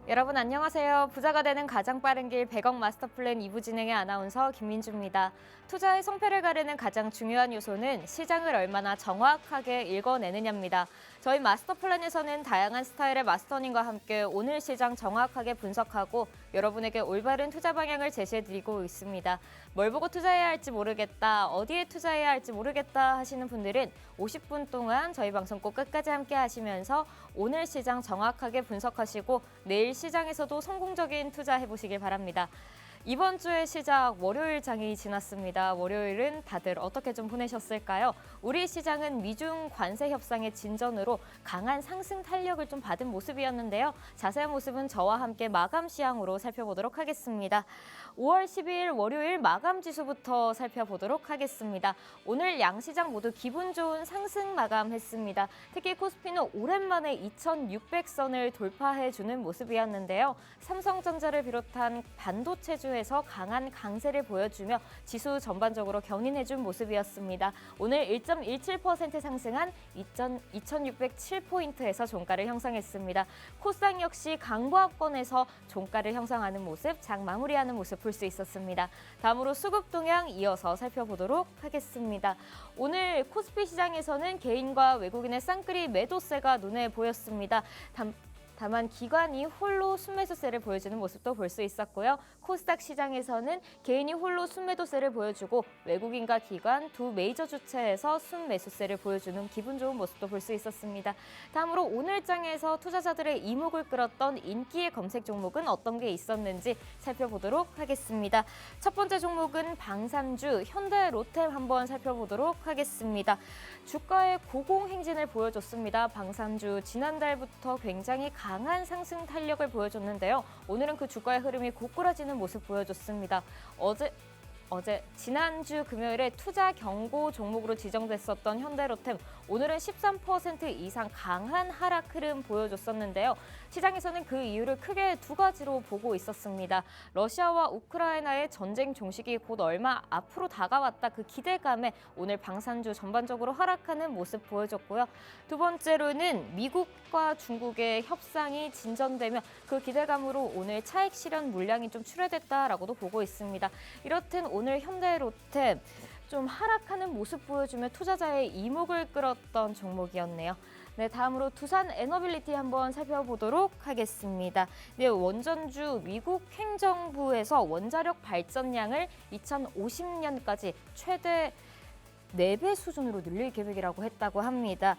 여러분 안녕하세요. 부자가 되는 가장 빠른 길 100억 마스터 플랜 2부 진행의 아나운서 김민주입니다. 투자의 성패를 가르는 가장 중요한 요소는 시장을 얼마나 정확하게 읽어내느냐입니다. 저희 마스터 플랜에서는 다양한 스타일의 마스터님과 함께 오늘 시장 정확하게 분석하고 여러분에게 올바른 투자 방향을 제시해드리고 있습니다. 뭘 보고 투자해야 할지 모르겠다, 어디에 투자해야 할지 모르겠다 하시는 분들은 50분 동안 저희 방송 꼭 끝까지 함께 하시면서 오늘 시장 정확하게 분석하시고 내일 시장에서도 성공적인 투자 해보시길 바랍니다. 이번 주의 시작 월요일 장이 지났습니다. 월요일은 다들 어떻게 좀 보내셨을까요? 우리 시장은 미중 관세 협상의 진전으로 강한 상승 탄력을 좀 받은 모습이었는데요. 자세한 모습은 저와 함께 마감 시황으로 살펴보도록 하겠습니다. 5월 12일 월요일 마감 지수부터 살펴보도록 하겠습니다. 오늘 양시장 모두 기분 좋은 상승 마감했습니다. 특히 코스피는 오랜만에 2,600선을 돌파해주는 모습이었는데요. 삼성전자를 비롯한 반도체주에서 강한 강세를 보여주며 지수 전반적으로 견인해준 모습이었습니다. 오늘 1.17% 상승한 2,607포인트에서 종가를 형성했습니다. 코스닥 역시 강보합권에서 종가를 형성하는 모습, 장 마무리하는 모습 볼 수 있었습니다. 다음으로 수급 동향 이어서 살펴보도록 하겠습니다. 오늘 코스피 시장에서는 개인과 외국인의 쌍끌이 매도세가 눈에 보였습니다. 다만 기관이 홀로 순매수세를 보여주는 모습도 볼 수 있었고요. 코스닥 시장에서는 개인이 홀로 순매도세를 보여주고 외국인과 기관 두 메이저 주체에서 순매수세를 보여주는 기분 좋은 모습도 볼 수 있었습니다. 다음으로 오늘 장에서 투자자들의 이목을 끌었던 인기의 검색 종목은 어떤 게 있었는지 살펴보도록 하겠습니다. 첫 번째 종목은 방산주 현대로템 한번 살펴보도록 하겠습니다. 주가의 고공행진을 보여줬습니다. 방산주 지난달부터 굉장히 강한 상승 탄력을 보여줬는데요. 오늘은 그 주가의 흐름이 고꾸라지는 모습 보여줬습니다. 지난주 금요일에 투자 경고 종목으로 지정됐었던 현대로템, 오늘은 13% 이상 강한 하락 흐름 보여줬었는데요. 시장에서는 그 이유를 크게 두 가지로 보고 있었습니다. 러시아와 우크라이나의 전쟁 종식이 곧 얼마 앞으로 다가왔다, 그 기대감에 오늘 방산주 전반적으로 하락하는 모습 보여줬고요. 두 번째로는 미국과 중국의 협상이 진전되며 그 기대감으로 오늘 차익 실현 물량이 좀 출회됐다라고도 보고 있습니다. 이렇듯 오늘 현대로템 좀 하락하는 모습 보여주며 투자자의 이목을 끌었던 종목이었네요. 네, 다음으로 두산 에너빌리티 한번 살펴보도록 하겠습니다. 네, 원전주 미국 행정부에서 원자력 발전량을 2050년까지 최대 4배 수준으로 늘릴 계획이라고 했다고 합니다.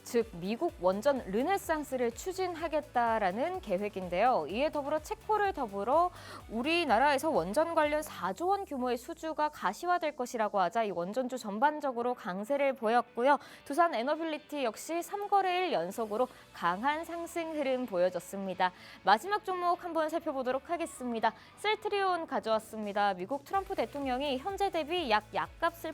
즉 미국 원전 르네상스를 추진하겠다라는 계획인데요. 이에 더불어 체코를 더불어 우리나라에서 원전 관련 4조 원 규모의 수주가 가시화될 것이라고 하자 이 원전주 전반적으로 강세를 보였고요. 두산 에너빌리티 역시 3거래일 연속으로 강한 상승 흐름 보여줬습니다. 마지막 종목 한번 살펴보도록 하겠습니다. 셀트리온 가져왔습니다. 미국 트럼프 대통령이 현재 대비 약값을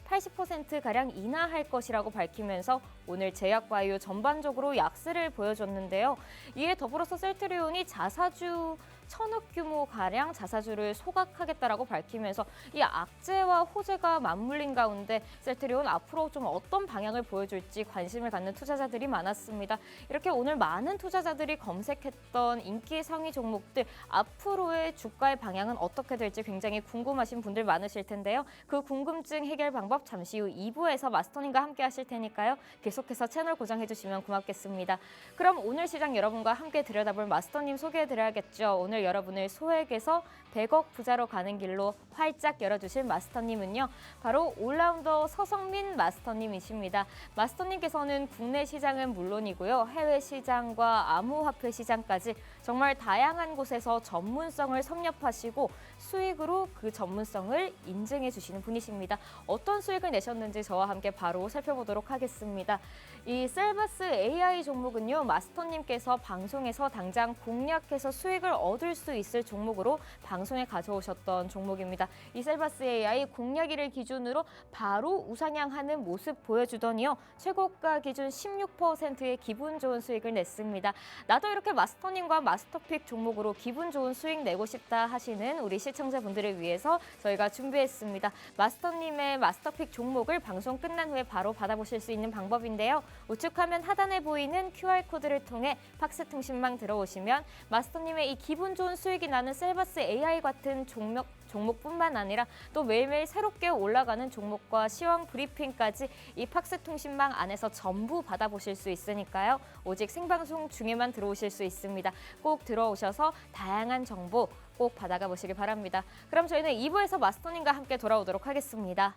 80%가량 인하할 것이라고 밝히면서 오늘 제약바이오 전반적으로 약세를 보여줬는데요. 이에 더불어서 셀트리온이 자사주 1,000억 규모가량 자사주를 소각하겠다라고 밝히면서 이 악재와 호재가 맞물린 가운데 셀트리온 앞으로 좀 어떤 방향을 보여줄지 관심을 갖는 투자자들이 많았습니다. 이렇게 오늘 많은 투자자들이 검색했던 인기 상위 종목들, 앞으로의 주가의 방향은 어떻게 될지 굉장히 궁금하신 분들 많으실 텐데요. 그 궁금증 해결 방법 잠시 후 2부에서 마스터님과 함께 하실 테니까요. 계속해서 채널 고정해 주시면 고맙겠습니다. 그럼 오늘 시장 여러분과 함께 들여다볼 마스터님 소개해 드려야겠죠. 오늘 여러분을 소액에서 100억 부자로 가는 길로 활짝 열어주실 마스터님은요. 바로 올라운더 서성민 마스터님이십니다. 마스터님께서는 국내 시장은 물론이고요. 해외 시장과 암호화폐 시장까지 정말 다양한 곳에서 전문성을 섭렵하시고 수익으로 그 전문성을 인증해 주시는 분이십니다. 어떤 수익을 내셨는지 저와 함께 바로 살펴보도록 하겠습니다. 이 셀바스 AI 종목은요. 마스터님께서 방송에서 당장 공략해서 수익을 얻을 수 있을 종목으로 방송에 가져오셨던 종목입니다. 이 셀바스 AI 공략일을 기준으로 바로 우상향하는 모습 보여주더니요. 최고가 기준 16%의 기분 좋은 수익을 냈습니다. 나도 이렇게 마스터님과 마스터픽 종목으로 기분 좋은 수익 내고 싶다 하시는 우리 시청자분들을 위해서 저희가 준비했습니다. 마스터님의 마스터픽 종목을 방송 끝난 후에 바로 받아보실 수 있는 방법인데요. 우측 화면 하단에 보이는 QR코드를 통해 팍스통신망 들어오시면 마스터님의 이 기분 좋은 수익이 나는 셀바스 AI 같은 종목뿐만 아니라 또 매일매일 새롭게 올라가는 종목과 시황 브리핑까지 이 팍스통신망 안에서 전부 받아보실 수 있으니까요. 오직 생방송 중에만 들어오실 수 있습니다. 꼭 들어오셔서 다양한 정보 꼭 받아가 보시길 바랍니다. 그럼 저희는 2부에서 마스터님과 함께 돌아오도록 하겠습니다.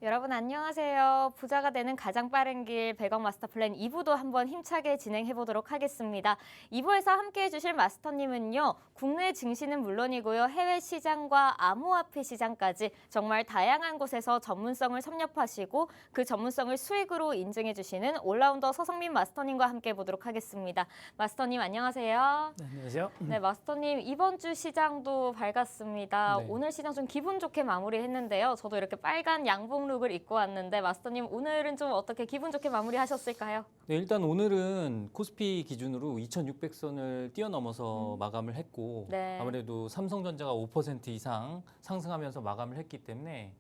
여러분 안녕하세요. 부자가 되는 가장 빠른 길 100억 마스터 플랜 2부도 한번 힘차게 진행해 보도록 하겠습니다. 2부에서 함께해 주실 마스터님은요. 국내 증시는 물론이고요. 해외 시장과 암호화폐 시장까지 정말 다양한 곳에서 전문성을 섭렵하시고 그 전문성을 수익으로 인증해 주시는 올라운더 서성민 마스터님과 함께 보도록 하겠습니다. 마스터님 안녕하세요. 네, 안녕하세요. 네, 마스터님 이번 주 시장도 밝았습니다. 네. 오늘 시장 좀 기분 좋게 마무리했는데요. 저도 이렇게 빨간 양복 룩을 입고 왔는데 마스터님 오늘은 좀 어떻게 기분 좋게 마무리하셨을까요? 네, 일단 오늘은 코스피 기준으로 2,600선을 뛰어넘어서 마감을 했고 네. 아무래도 삼성전자가 5% 이상 상승하면서 마감을 했기 때문에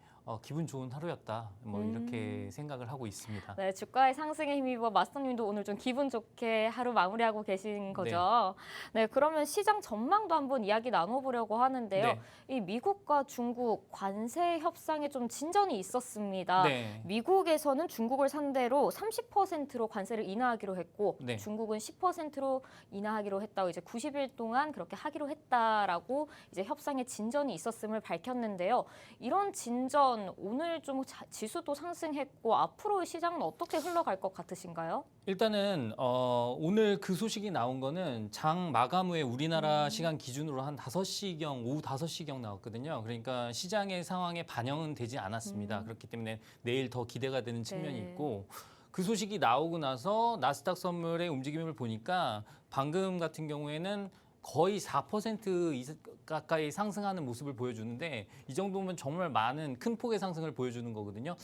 기분 좋은 하루였다. 뭐 이렇게 생각을 하고 있습니다. 네, 주가의 상승에 힘입어 마스터님도 오늘 좀 기분 좋게 하루 마무리하고 계신 거죠. 네, 그러면 시장 전망도 한번 이야기 나눠보려고 하는데요. 네. 이 미국과 중국 관세 협상에 좀 진전이 있었습니다. 네. 미국에서는 중국을 상대로 30%로 관세를 인하하기로 했고 네. 중국은 10%로 인하하기로 했다고 이제 90일 동안 그렇게 하기로 했다라고 이제 협상에 진전이 있었음을 밝혔는데요. 이런 진전 오늘 좀 지수도 상승했고 앞으로 시장은 어떻게 흘러갈 것 같으신가요? 일단은 오늘 그 소식이 나온 거는 장 마감 후에 우리나라 시간 기준으로 한 5시경, 오후 5시경 나왔거든요. 그러니까 시장의 상황에 반영은 되지 않았습니다. 그렇기 때문에 내일 더 기대가 되는 측면이 네. 있고 그 소식이 나오고 나서 나스닥 선물의 움직임을 보니까 방금 같은 경우에는 거의 4% 가까이 상승하는 모습을 보여주는데 이 정도면 정말 많은 큰 폭의 상승을 보여주는 거거든요.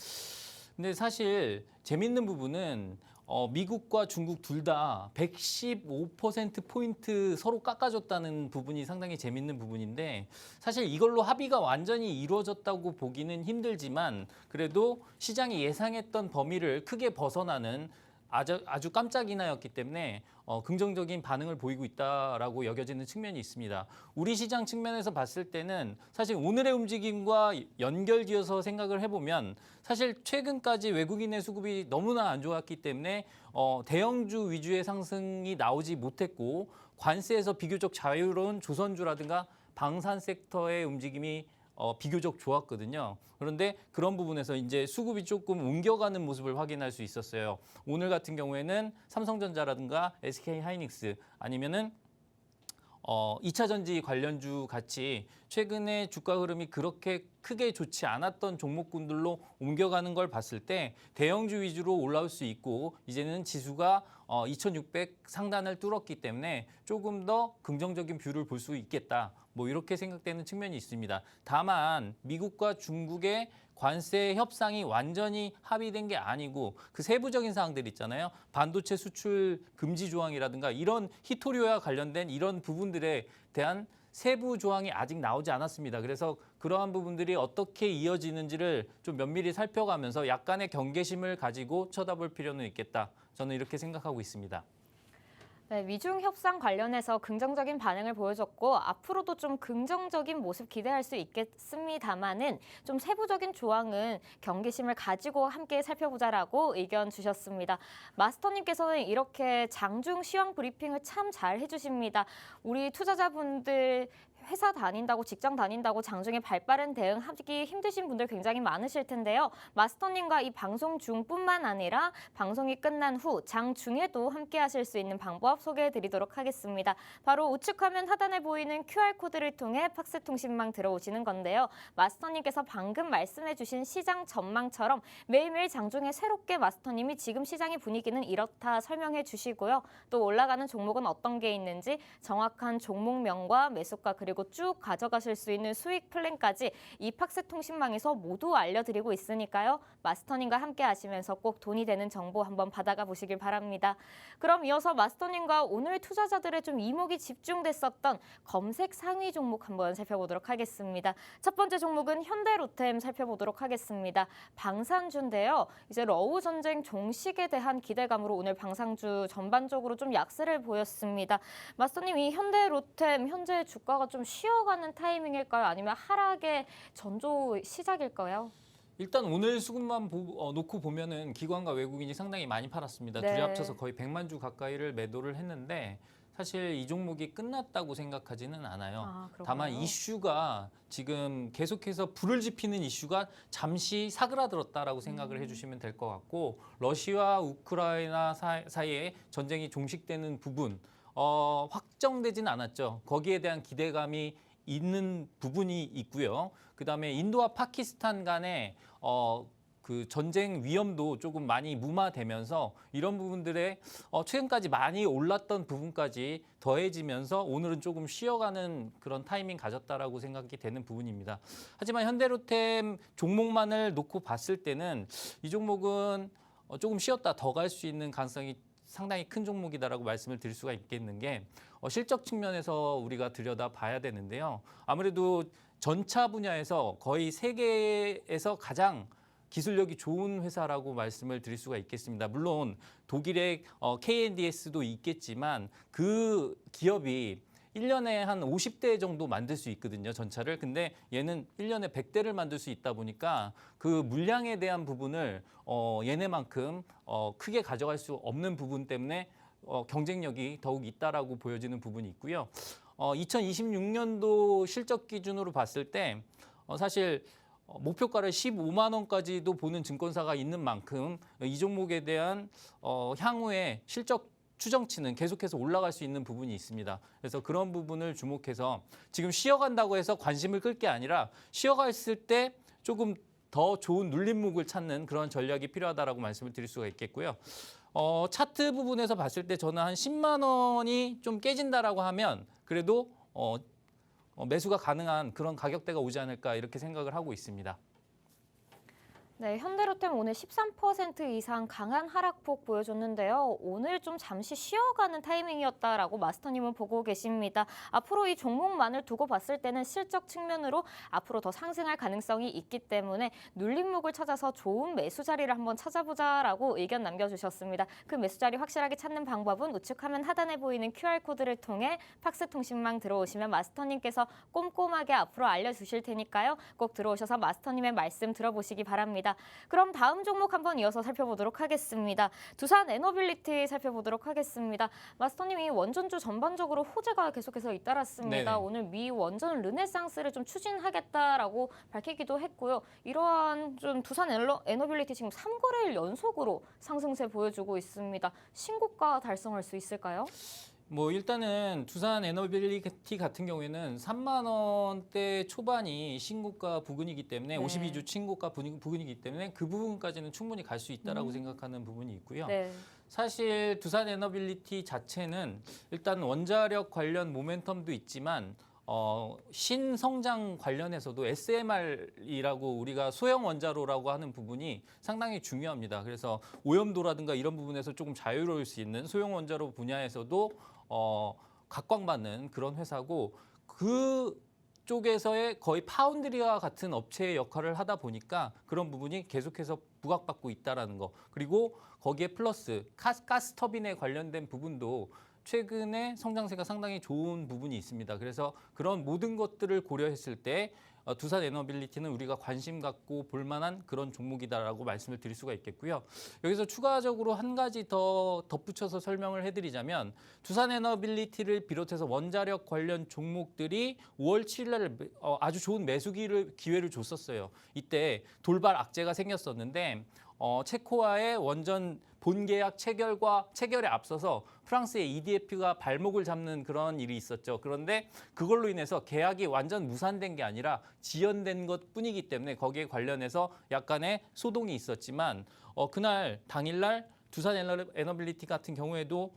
근데 사실 재밌는 부분은 미국과 중국 둘 다 115%포인트 서로 깎아줬다는 부분이 상당히 재밌는 부분인데 사실 이걸로 합의가 완전히 이루어졌다고 보기는 힘들지만 그래도 시장이 예상했던 범위를 크게 벗어나는 아주 깜짝 인하였기 때문에 긍정적인 반응을 보이고 있다라고 여겨지는 측면이 있습니다. 우리 시장 측면에서 봤을 때는 사실 오늘의 움직임과 연결지어서 생각을 해보면 사실 최근까지 외국인의 수급이 너무나 안 좋았기 때문에 대형주 위주의 상승이 나오지 못했고 관세에서 비교적 자유로운 조선주라든가 방산 섹터의 움직임이 비교적 좋았거든요. 그런데 그런 부분에서 이제 수급이 조금 옮겨가는 모습을 확인할 수 있었어요. 오늘 같은 경우에는 삼성전자라든가 SK하이닉스 아니면은 2차 전지 관련주 같이 최근에 주가 흐름이 그렇게 크게 좋지 않았던 종목군들로 옮겨가는 걸 봤을 때 대형주 위주로 올라올 수 있고 이제는 지수가 2600 상단을 뚫었기 때문에 조금 더 긍정적인 뷰를 볼 수 있겠다. 뭐 이렇게 생각되는 측면이 있습니다. 다만 미국과 중국의 관세 협상이 완전히 합의된 게 아니고 그 세부적인 사항들 있잖아요. 반도체 수출 금지 조항이라든가 이런 히토리오와 관련된 이런 부분들에 대한 세부 조항이 아직 나오지 않았습니다. 그래서 그러한 부분들이 어떻게 이어지는지를 좀 면밀히 살펴가면서 약간의 경계심을 가지고 쳐다볼 필요는 있겠다. 저는 이렇게 생각하고 있습니다. 네, 미중 협상 관련해서 긍정적인 반응을 보여줬고 앞으로도 좀 긍정적인 모습 기대할 수 있겠습니다만은 좀 세부적인 조항은 경계심을 가지고 함께 살펴보자라고 의견 주셨습니다. 마스터님께서는 이렇게 장중 시황 브리핑을 참 잘 해주십니다. 우리 투자자분들 회사 다닌다고 직장 다닌다고 장중에 발빠른 대응하기 힘드신 분들 굉장히 많으실 텐데요. 마스터님과 이 방송 중뿐만 아니라 방송이 끝난 후 장중에도 함께 하실 수 있는 방법 소개해드리도록 하겠습니다. 바로 우측 화면 하단에 보이는 QR코드를 통해 팍스통신망 들어오시는 건데요. 마스터님께서 방금 말씀해주신 시장 전망처럼 매일매일 장중에 새롭게 마스터님이 지금 시장의 분위기는 이렇다 설명해 주시고요. 또 올라가는 종목은 어떤 게 있는지 정확한 종목명과 매수가 그리고 쭉 가져가실 수 있는 수익 플랜까지 이 팍스 통신망에서 모두 알려드리고 있으니까요. 마스터님과 함께 하시면서 꼭 돈이 되는 정보 한번 받아가 보시길 바랍니다. 그럼 이어서 마스터님과 오늘 투자자들의 좀 이목이 집중됐었던 검색 상위 종목 한번 살펴보도록 하겠습니다. 첫 번째 종목은 현대로템 살펴보도록 하겠습니다. 방산주인데요. 이제 러우 전쟁 종식에 대한 기대감으로 오늘 방산주 전반적으로 좀 약세를 보였습니다. 마스터님, 이 현대로템 현재 주가가 좀 쉬어가는 타이밍일까요? 아니면 하락의 전조 시작일까요? 일단 오늘 수급만 놓고 보면은 기관과 외국인이 상당히 많이 팔았습니다. 네. 둘이 합쳐서 거의 100만 주 가까이를 매도를 했는데 사실 이 종목이 끝났다고 생각하지는 않아요. 다만 이슈가 지금 계속해서 불을 지피는 이슈가 잠시 사그라들었다라고 생각을 해주시면 될 것 같고 러시아와 우크라이나 사이에 전쟁이 종식되는 부분 확정되지는 않았죠. 거기에 대한 기대감이 있는 부분이 있고요. 그다음에 인도와 파키스탄 간의 그 전쟁 위험도 조금 많이 무마되면서 이런 부분들에 최근까지 많이 올랐던 부분까지 더해지면서 오늘은 조금 쉬어가는 그런 타이밍 가졌다라고 생각이 되는 부분입니다. 하지만 현대로템 종목만을 놓고 봤을 때는 이 종목은 조금 쉬었다 더 갈 수 있는 가능성이 상당히 큰 종목이다라고 말씀을 드릴 수가 있겠는 게 실적 측면에서 우리가 들여다봐야 되는데요. 아무래도 전차 분야에서 거의 세계에서 가장 기술력이 좋은 회사라고 말씀을 드릴 수가 있겠습니다. 물론 독일의 KNDS도 있겠지만 그 기업이 1년에 한 50대 정도 만들 수 있거든요, 전차를. 근데 얘는 1년에 100대를 만들 수 있다 보니까 그 물량에 대한 부분을 얘네만큼 크게 가져갈 수 없는 부분 때문에 경쟁력이 더욱 있다라고 보여지는 부분이 있고요. 2026년도 실적 기준으로 봤을 때 사실 목표가를 15만 원까지도 보는 증권사가 있는 만큼 이 종목에 대한 향후에 실적 추정치는 계속해서 올라갈 수 있는 부분이 있습니다. 그래서 그런 부분을 주목해서 지금 쉬어간다고 해서 관심을 끌 게 아니라 쉬어갔을 때 조금 더 좋은 눌림목을 찾는 그런 전략이 필요하다라고 말씀을 드릴 수가 있겠고요. 차트 부분에서 봤을 때 저는 한 10만 원이 좀 깨진다라고 하면 그래도 매수가 가능한 그런 가격대가 오지 않을까 이렇게 생각을 하고 있습니다. 네, 현대로템 오늘 13% 이상 강한 하락폭 보여줬는데요. 오늘 좀 잠시 쉬어가는 타이밍이었다라고 마스터님은 보고 계십니다. 앞으로 이 종목만을 두고 봤을 때는 실적 측면으로 앞으로 더 상승할 가능성이 있기 때문에 눌림목을 찾아서 좋은 매수 자리를 한번 찾아보자라고 의견 남겨주셨습니다. 그 매수 자리 확실하게 찾는 방법은 우측 화면 하단에 보이는 QR코드를 통해 팍스통신망 들어오시면 마스터님께서 꼼꼼하게 앞으로 알려주실 테니까요. 꼭 들어오셔서 마스터님의 말씀 들어보시기 바랍니다. 그럼 다음 종목 한번 이어서 살펴보도록 하겠습니다. 두산 에너빌리티 살펴보도록 하겠습니다. 마스터님이 원전주 전반적으로 호재가 계속해서 잇따랐습니다. 네네. 오늘 미 원전 르네상스를 좀 추진하겠다라고 밝히기도 했고요. 이러한 좀 두산 에너빌리티 지금 3거래일 연속으로 상승세 보여주고 있습니다. 신고가 달성할 수 있을까요? 뭐 일단은 두산 에너빌리티 같은 경우에는 3만 원대 초반이 신고가 부근이기 때문에 네. 52주 신고가 부근이기 때문에 그 부분까지는 충분히 갈 수 있다라고 생각하는 부분이 있고요. 네. 사실 두산 에너빌리티 자체는 일단 원자력 관련 모멘텀도 있지만 신성장 관련해서도 SMR이라고 우리가 소형 원자로라고 하는 부분이 상당히 중요합니다. 그래서 오염도라든가 이런 부분에서 조금 자유로울 수 있는 소형 원자로 분야에서도 각광받는 그런 회사고 그 쪽에서의 거의 파운드리와 같은 업체의 역할을 하다 보니까 그런 부분이 계속해서 부각받고 있다라는 거. 그리고 거기에 플러스 가스터빈에 관련된 부분도 최근에 성장세가 상당히 좋은 부분이 있습니다. 그래서 그런 모든 것들을 고려했을 때 두산 에너빌리티는 우리가 관심 갖고 볼 만한 그런 종목이다라고 말씀을 드릴 수가 있겠고요. 여기서 추가적으로 한 가지 더 덧붙여서 설명을 해드리자면 두산 에너빌리티를 비롯해서 원자력 관련 종목들이 5월 7일 날 아주 좋은 매수 기회를 줬었어요. 이때 돌발 악재가 생겼었는데 체코와의 원전 본계약 체결에 앞서서 프랑스의 EDF가 발목을 잡는 그런 일이 있었죠. 그런데 그걸로 인해서 계약이 완전 무산된 게 아니라 지연된 것뿐이기 때문에 거기에 관련해서 약간의 소동이 있었지만 그날 당일날 두산 에너빌리티 같은 경우에도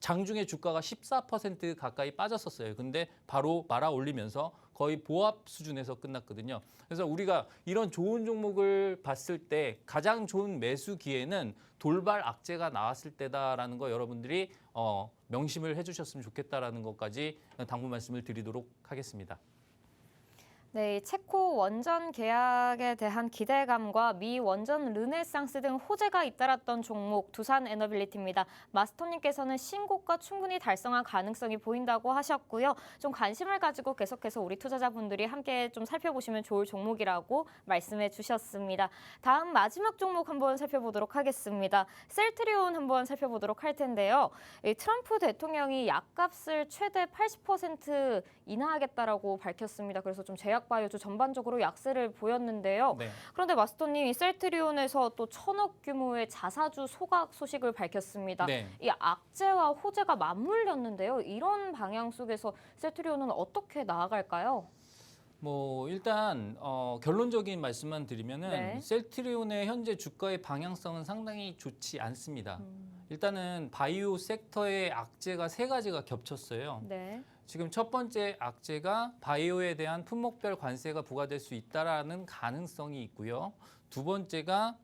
장중에 주가가 14% 가까이 빠졌었어요. 근데 바로 말아 올리면서 거의 보합 수준에서 끝났거든요. 그래서 우리가 이런 좋은 종목을 봤을 때 가장 좋은 매수 기회는 돌발 악재가 나왔을 때다라는 거 여러분들이 명심을 해주셨으면 좋겠다라는 것까지 당부 말씀을 드리도록 하겠습니다. 네, 체코 원전 계약에 대한 기대감과 미 원전 르네상스 등 호재가 잇따랐던 종목 두산 에너빌리티입니다. 마스터님께서는 신고가 충분히 달성할 가능성이 보인다고 하셨고요. 좀 관심을 가지고 계속해서 우리 투자자분들이 함께 좀 살펴보시면 좋을 종목이라고 말씀해 주셨습니다. 다음 마지막 종목 한번 살펴보도록 하겠습니다. 셀트리온 한번 살펴보도록 할 텐데요. 트럼프 대통령이 약값을 최대 80% 인하하겠다라고 밝혔습니다. 그래서 좀 제약바이오주 전반적으로 약세를 보였는데요. 네. 그런데 마스터님, 이 셀트리온에서 또 1,000억 규모의 자사주 소각 소식을 밝혔습니다. 네. 이 악재와 호재가 맞물렸는데요. 이런 방향 속에서 셀트리온은 어떻게 나아갈까요? 뭐 일단 결론적인 말씀만 드리면은 네. 셀트리온의 현재 주가의 방향성은 상당히 좋지 않습니다. 일단은 바이오 섹터의 악재가 세 가지가 겹쳤어요. 네. 지금 첫 번째 악재가 바이오에 대한 품목별 관세가 부과될 수 있다라는 가능성이 있고요. 두 번째가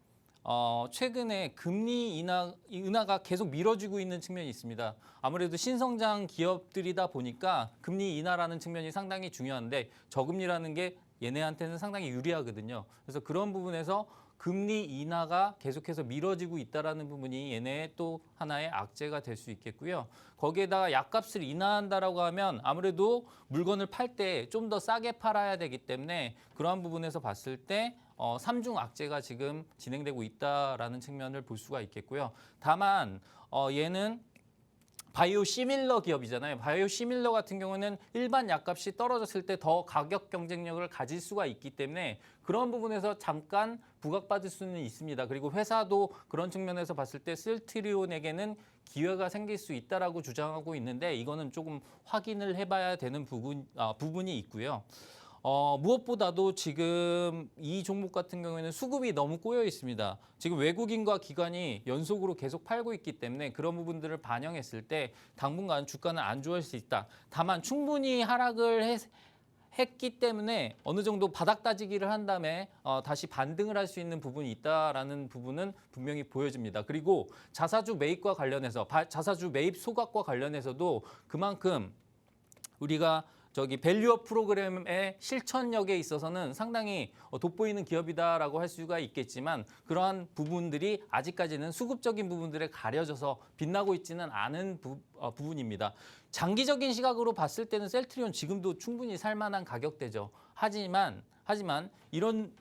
최근에 금리 인하가 계속 미뤄지고 있는 측면이 있습니다. 아무래도 신성장 기업들이다 보니까 금리 인하라는 측면이 상당히 중요한데 저금리라는 게 얘네한테는 상당히 유리하거든요. 그래서 그런 부분에서 금리 인하가 계속해서 미뤄지고 있다라는 부분이 얘네의 또 하나의 악재가 될 수 있겠고요. 거기에다가 약값을 인하한다라고 하면 아무래도 물건을 팔 때 좀 더 싸게 팔아야 되기 때문에 그러한 부분에서 봤을 때 삼중 악재가 지금 진행되고 있다라는 측면을 볼 수가 있겠고요. 다만 얘는 바이오 시밀러 기업이잖아요. 바이오 시밀러 같은 경우는 일반 약값이 떨어졌을 때 더 가격 경쟁력을 가질 수가 있기 때문에 그런 부분에서 잠깐 부각받을 수는 있습니다. 그리고 회사도 그런 측면에서 봤을 때 셀트리온에게는 기회가 생길 수 있다라고 주장하고 있는데 이거는 조금 확인을 해봐야 되는 부분이 있고요. 무엇보다도 지금 이 종목 같은 경우에는 수급이 너무 꼬여 있습니다. 지금 외국인과 기관이 연속으로 계속 팔고 있기 때문에 그런 부분들을 반영했을 때 당분간 주가는 안 좋아질 수 있다. 다만 충분히 하락을 했기 때문에 어느 정도 바닥 다지기를 한 다음에 다시 반등을 할 수 있는 부분이 있다라는 부분은 분명히 보여집니다. 그리고 자사주 매입과 관련해서 자사주 매입 소각과 관련해서도 그만큼 우리가 밸류업 프로그램의 실천력에 있어서는 상당히 돋보이는 기업이다라고 할 수가 있겠지만 그러한 부분들이 아직까지는 수급적인 부분들에 가려져서 빛나고 있지는 않은 부분입니다. 장기적인 시각으로 봤을 때는 셀트리온 지금도 충분히 살만한 가격대죠. 하지만 이런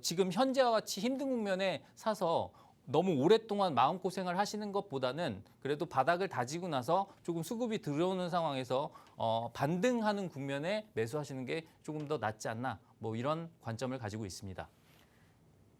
지금 현재와 같이 힘든 국면에 사서 너무 오랫동안 마음고생을 하시는 것보다는 그래도 바닥을 다지고 나서 조금 수급이 들어오는 상황에서 반등하는 국면에 매수하시는 게 조금 더 낫지 않나 뭐 이런 관점을 가지고 있습니다.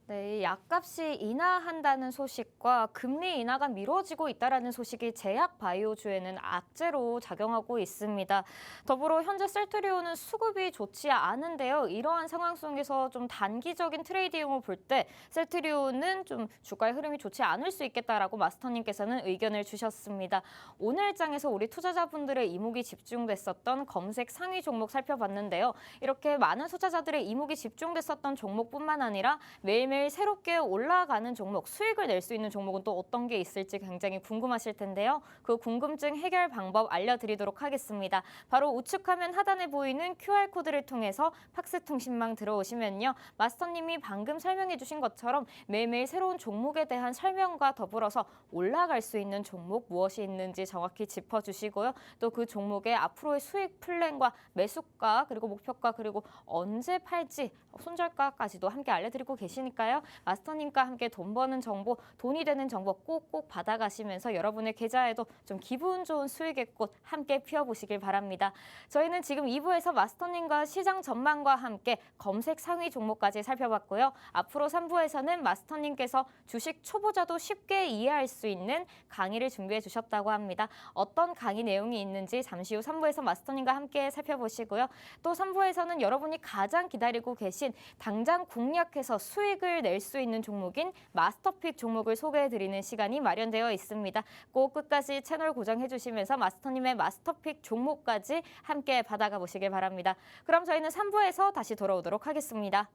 네, 이 약값이 인하한다는 소식과 금리 인하가 미뤄지고 있다는 소식이 제약 바이오주에는 악재로 작용하고 있습니다. 더불어 현재 셀트리온은 수급이 좋지 않은데요. 이러한 상황 속에서 좀 단기적인 트레이딩을 볼 때 셀트리온은 좀 주가의 흐름이 좋지 않을 수 있겠다라고 마스터님께서는 의견을 주셨습니다. 오늘 장에서 우리 투자자분들의 이목이 집중됐었던 검색 상위 종목 살펴봤는데요. 이렇게 많은 투자자들의 이목이 집중됐었던 종목뿐만 아니라 매일매일 새롭게 올라가는 종목, 수익을 낼 수 있는 종목은 또 어떤 게 있을지 굉장히 궁금하실 텐데요. 그 궁금증 해결 방법 알려드리도록 하겠습니다. 바로 우측 화면 하단에 보이는 QR코드를 통해서 팍스통신망 들어오시면요. 마스터님이 방금 설명해 주신 것처럼 매일매일 새로운 종목에 대한 설명과 더불어서 올라갈 수 있는 종목 무엇이 있는지 정확히 짚어주시고요. 또 그 종목의 앞으로의 수익 플랜과 매수가 그리고 목표가 그리고 언제 팔지 손절가까지도 함께 알려드리고 계시니까요. 마스터님과 함께 돈 버는 정보, 돈이 되는 정보 꼭꼭 받아가시면서 여러분의 계좌에도 좀 기분 좋은 수익의 꽃 함께 피워보시길 바랍니다. 저희는 지금 2부에서 마스터님과 시장 전망과 함께 검색 상위 종목까지 살펴봤고요. 앞으로 3부에서는 마스터님께서 주식 초보자도 쉽게 이해할 수 있는 강의를 준비해 주셨다고 합니다. 어떤 강의 내용이 있는지 잠시 후 3부에서 마스터님과 함께 살펴보시고요. 또 3부에서는 여러분이 가장 기다리고 계신 당장 공략해서 수익을 낼 수 있는 종목인 마스터픽 종목을 소개해드리는 시간이 마련되어 있습니다. 꼭 끝까지 채널 고정해 주시면서 마스터님의 마스터픽 종목까지 함께 받아가 보시길 바랍니다. 그럼 저희는 3부에서 다시 돌아오도록 하겠습니다.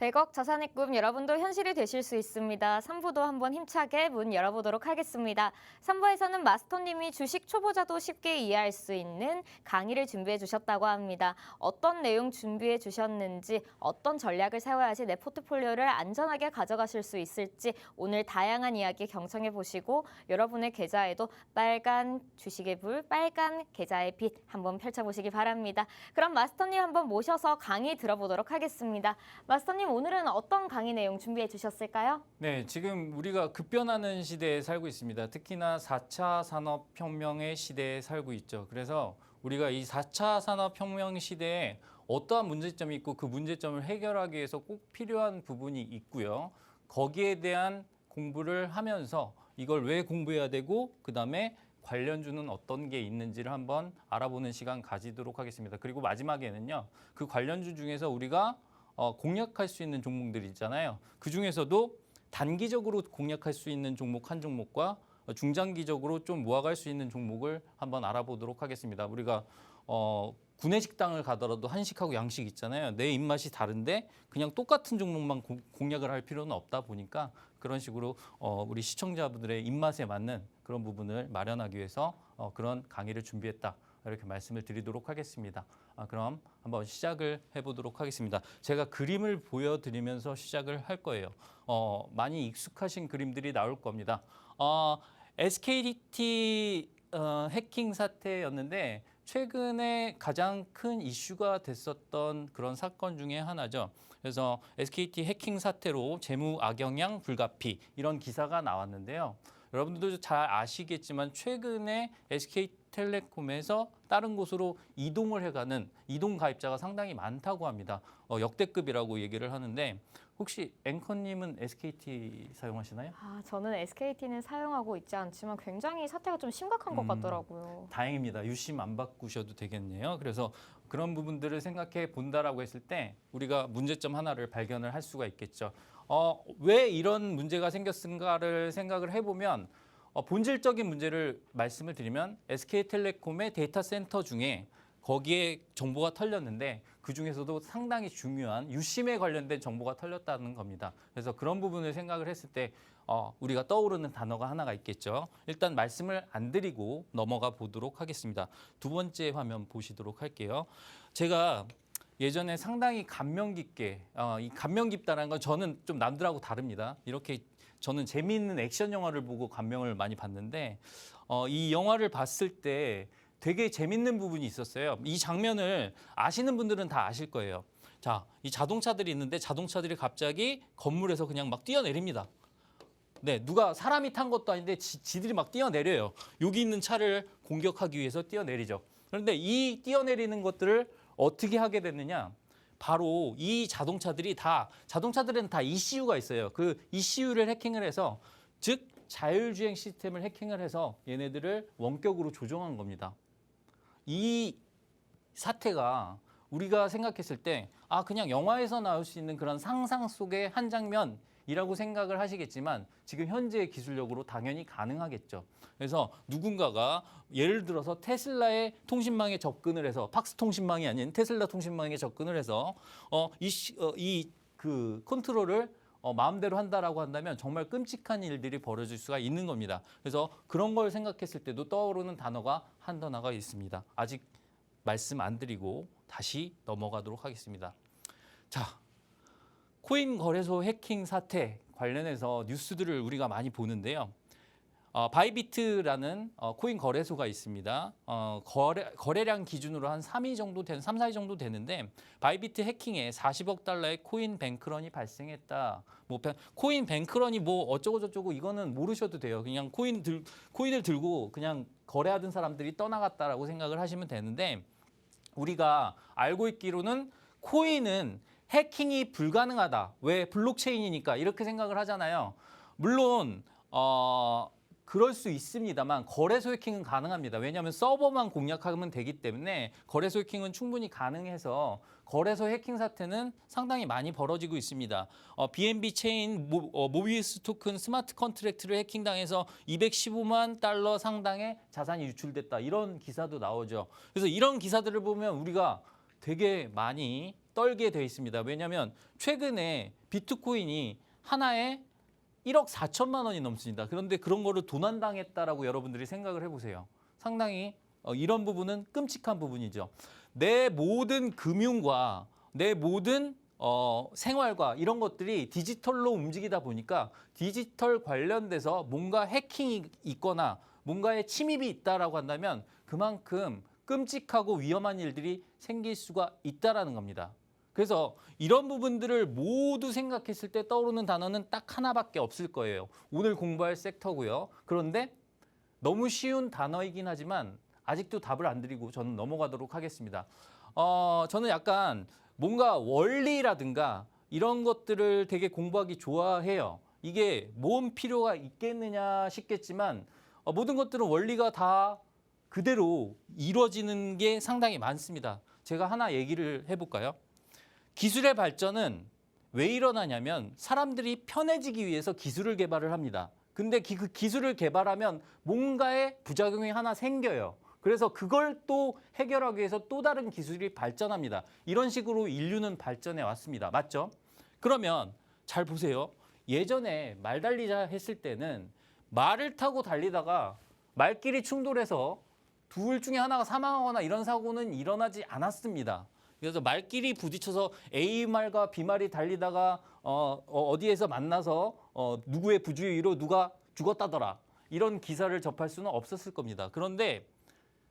100억 자산의 꿈 여러분도 현실이 되실 수 있습니다. 3부도 한번 힘차게 문 열어보도록 하겠습니다. 3부에서는 마스터님이 주식 초보자도 쉽게 이해할 수 있는 강의를 준비해 주셨다고 합니다. 어떤 내용 준비해 주셨는지, 어떤 전략을 세워야지 내 포트폴리오를 안전하게 가져가실 수 있을지 오늘 다양한 이야기 경청해 보시고 여러분의 계좌에도 빨간 주식의 불, 빨간 계좌의 빛 한번 펼쳐보시기 바랍니다. 그럼 마스터님 한번 모셔서 강의 들어보도록 하겠습니다. 마스터님, 오늘은 어떤 강의 내용 준비해 주셨을까요? 네, 지금 우리가 급변하는 시대에 살고 있습니다. 특히나 4차 산업혁명의 시대에 살고 있죠. 그래서 우리가 이 4차 산업혁명 시대에 어떠한 문제점이 있고 그 문제점을 해결하기 위해서 꼭 필요한 부분이 있고요. 거기에 대한 공부를 하면서 이걸 왜 공부해야 되고 그다음에 관련주는 어떤 게 있는지를 한번 알아보는 시간 가지도록 하겠습니다. 그리고 마지막에는요. 그 관련주 중에서 우리가 공략할 수 있는 종목들이 있잖아요. 그 중에서도 단기적으로 공략할 수 있는 종목 한 종목과 중장기적으로 좀 모아갈 수 있는 종목을 한번 알아보도록 하겠습니다. 우리가 구내식당을 가더라도 한식하고 양식 있잖아요. 내 입맛이 다른데 그냥 똑같은 종목만 공략을 할 필요는 없다 보니까 그런 식으로 우리 시청자분들의 입맛에 맞는 그런 부분을 마련하기 위해서 그런 강의를 준비했다. 이렇게 말씀을 드리도록 하겠습니다. 그럼 한번 시작을 해보도록 하겠습니다. 제가 그림을 보여드리면서 시작을 할 거예요. 많이 익숙하신 그림들이 나올 겁니다. SKT 해킹 사태였는데 최근에 가장 큰 이슈가 됐었던 그런 사건 중에 하나죠. 그래서 SKT 해킹 사태로 재무 악영향 불가피 이런 기사가 나왔는데요. 여러분들도 잘 아시겠지만 최근에 SK텔레콤에서 다른 곳으로 이동을 해가는 이동 가입자가 상당히 많다고 합니다. 역대급이라고 얘기를 하는데 혹시 앵커님은 SKT 사용하시나요? 저는 SKT는 사용하고 있지 않지만 굉장히 사태가 좀 심각한 것 같더라고요. 다행입니다. 유심 안 바꾸셔도 되겠네요. 그래서 그런 부분들을 생각해 본다라고 했을 때 우리가 문제점 하나를 발견을 할 수가 있겠죠. 왜 이런 문제가 생겼는가를 생각을 해보면 본질적인 문제를 말씀을 드리면 SK텔레콤의 데이터 센터 중에 거기에 정보가 털렸는데 그중에서도 상당히 중요한 유심에 관련된 정보가 털렸다는 겁니다. 그래서 그런 부분을 생각을 했을 때 우리가 떠오르는 단어가 하나가 있겠죠. 일단 말씀을 안 드리고 넘어가 보도록 하겠습니다. 두 번째 화면 보시도록 할게요. 제가 예전에 상당히 감명 깊게 이 감명 깊다는 건 저는 좀 남들하고 다릅니다. 이렇게 저는 재미있는 액션 영화를 보고 감명을 많이 받는데 이 영화를 봤을 때 되게 재밌는 부분이 있었어요. 이 장면을 아시는 분들은 다 아실 거예요. 자, 이 자동차들이 있는데 자동차들이 갑자기 건물에서 그냥 막 뛰어내립니다. 네, 누가 사람이 탄 것도 아닌데 지들이 막 뛰어내려요. 여기 있는 차를 공격하기 위해서 뛰어내리죠. 그런데 이 뛰어내리는 것들을 어떻게 하게 됐느냐? 바로 이 자동차들은 다 ECU가 있어요. 그 ECU를 해킹을 해서 즉 자율주행 시스템을 해킹을 해서 얘네들을 원격으로 조종한 겁니다. 이 사태가 우리가 생각했을 때 그냥 영화에서 나올 수 있는 그런 상상 속의 한 장면이라고 생각을 하시겠지만 지금 현재의 기술력으로 당연히 가능하겠죠. 그래서 누군가가 예를 들어서 테슬라의 통신망에 접근을 해서 팍스 통신망이 아닌 테슬라 통신망에 접근을 해서 그 컨트롤을 마음대로 한다라고 한다면 정말 끔찍한 일들이 벌어질 수가 있는 겁니다. 그래서 그런 걸 생각했을 때도 떠오르는 단어가 한 단어가 있습니다. 아직 말씀 안 드리고 다시 넘어가도록 하겠습니다. 자, 코인 거래소 해킹 사태 관련해서 뉴스들을 우리가 많이 보는데요. 바이비트라는 코인 거래소가 있습니다. 거래량 기준으로 한 3위 정도 4위 정도 되는데 바이비트 해킹에 40억 달러의 코인 뱅크런이 발생했다. 코인 뱅크런이 어쩌고 저쩌고 이거는 모르셔도 돼요. 그냥 코인을 들고 그냥 거래하던 사람들이 떠나갔다라고 생각을 하시면 되는데 우리가 알고 있기로는 코인은 해킹이 불가능하다. 왜? 블록체인이니까 이렇게 생각을 하잖아요. 물론 그럴 수 있습니다만 거래소 해킹은 가능합니다. 왜냐하면 서버만 공략하면 되기 때문에 거래소 해킹은 충분히 가능해서 거래소 해킹 사태는 상당히 많이 벌어지고 있습니다. BNB 체인 모비스 토큰 스마트 컨트랙트를 해킹당해서 215만 달러 상당의 자산이 유출됐다. 이런 기사도 나오죠. 그래서 이런 기사들을 보면 우리가 되게 많이 떨게 돼 있습니다. 왜냐하면 최근에 비트코인이 하나에 1억 4천만 원이 넘습니다. 그런데 그런 거를 도난당했다라고 여러분들이 생각을 해보세요. 상당히 이런 부분은 끔찍한 부분이죠. 내 모든 금융과 내 모든 생활과 이런 것들이 디지털로 움직이다 보니까 디지털 관련돼서 뭔가 해킹이 있거나 뭔가에 침입이 있다라고 한다면 그만큼 끔찍하고 위험한 일들이 생길 수가 있다라는 겁니다. 그래서 이런 부분들을 모두 생각했을 때 떠오르는 단어는 딱 하나밖에 없을 거예요. 오늘 공부할 섹터고요. 그런데 너무 쉬운 단어이긴 하지만 아직도 답을 안 드리고 저는 넘어가도록 하겠습니다. 저는 약간 뭔가 원리라든가 이런 것들을 되게 공부하기 좋아해요. 이게 뭔 필요가 있겠느냐 싶겠지만 모든 것들은 원리가 다 그대로 이루어지는 게 상당히 많습니다. 제가 하나 얘기를 해볼까요? 기술의 발전은 왜 일어나냐면 사람들이 편해지기 위해서 기술을 개발을 합니다. 근데 그 기술을 개발하면 뭔가의 부작용이 하나 생겨요. 그래서 그걸 또 해결하기 위해서 또 다른 기술이 발전합니다. 이런 식으로 인류는 발전해 왔습니다. 맞죠? 그러면 잘 보세요. 예전에 말 달리자 했을 때는 말을 타고 달리다가 말끼리 충돌해서 둘 중에 하나가 사망하거나 이런 사고는 일어나지 않았습니다. 그래서 말끼리 부딪혀서 A말과 B말이 달리다가 어디에서 만나서 누구의 부주의로 누가 죽었다더라. 이런 기사를 접할 수는 없었을 겁니다. 그런데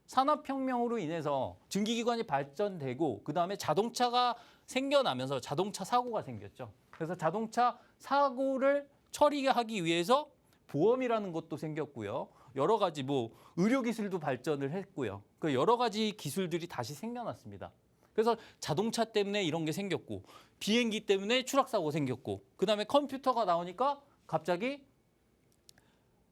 산업혁명으로 인해서 증기기관이 발전되고 그다음에 자동차가 생겨나면서 자동차 사고가 생겼죠. 그래서 자동차 사고를 처리하기 위해서 보험이라는 것도 생겼고요. 여러 가지 뭐 의료기술도 발전을 했고요. 그 여러 가지 기술들이 다시 생겨났습니다. 그래서 자동차 때문에 이런 게 생겼고 비행기 때문에 추락사고 생겼고 그다음에 컴퓨터가 나오니까 갑자기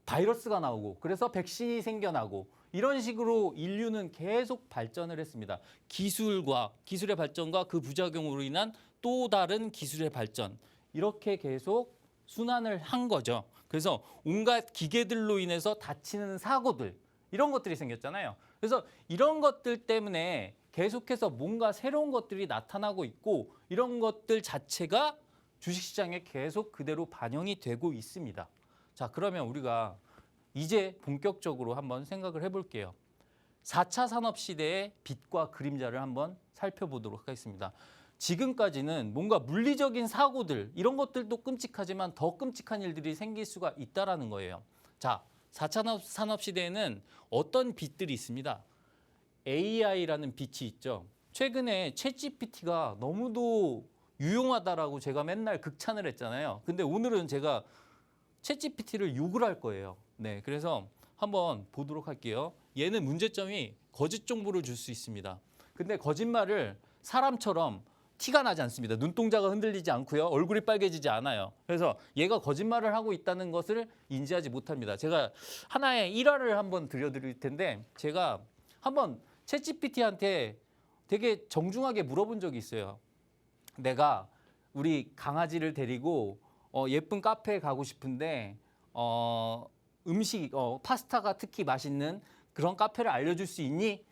바이러스가 나오고 그래서 백신이 생겨나고 이런 식으로 인류는 계속 발전을 했습니다. 기술의 발전과 그 부작용으로 인한 또 다른 기술의 발전 이렇게 계속 순환을 한 거죠. 그래서 온갖 기계들로 인해서 다치는 사고들 이런 것들이 생겼잖아요. 그래서 이런 것들 때문에 계속해서 뭔가 새로운 것들이 나타나고 있고 이런 것들 자체가 주식시장에 계속 그대로 반영이 되고 있습니다. 자, 그러면 우리가 이제 본격적으로 한번 생각을 해볼게요. 4차 산업시대의 빛과 그림자를 한번 살펴보도록 하겠습니다. 지금까지는 뭔가 물리적인 사고들 이런 것들도 끔찍하지만 더 끔찍한 일들이 생길 수가 있다는 거예요. 자, 4차 산업시대에는 어떤 빛들이 있습니다. AI라는 빛이 있죠. 최근에 챗GPT가 너무도 유용하다라고 제가 맨날 극찬을 했잖아요. 근데 오늘은 제가 챗GPT를 욕을 할 거예요. 네, 그래서 한번 보도록 할게요. 얘는 문제점이 거짓 정보를 줄 수 있습니다. 근데 거짓말을 사람처럼 티가 나지 않습니다. 눈동자가 흔들리지 않고요. 얼굴이 빨개지지 않아요. 그래서 얘가 거짓말을 하고 있다는 것을 인지하지 못합니다. 제가 하나의 일화를 한번 들려드릴 텐데 제가 한번 챗GPT한테 되게 정중하게 물어본 적이 있어요. 내가 우리 강아지를 데리고 예쁜 카페에 가고 싶은데 음식 파스타가 특히 맛있는 그런 카페를 알려줄 수 있니?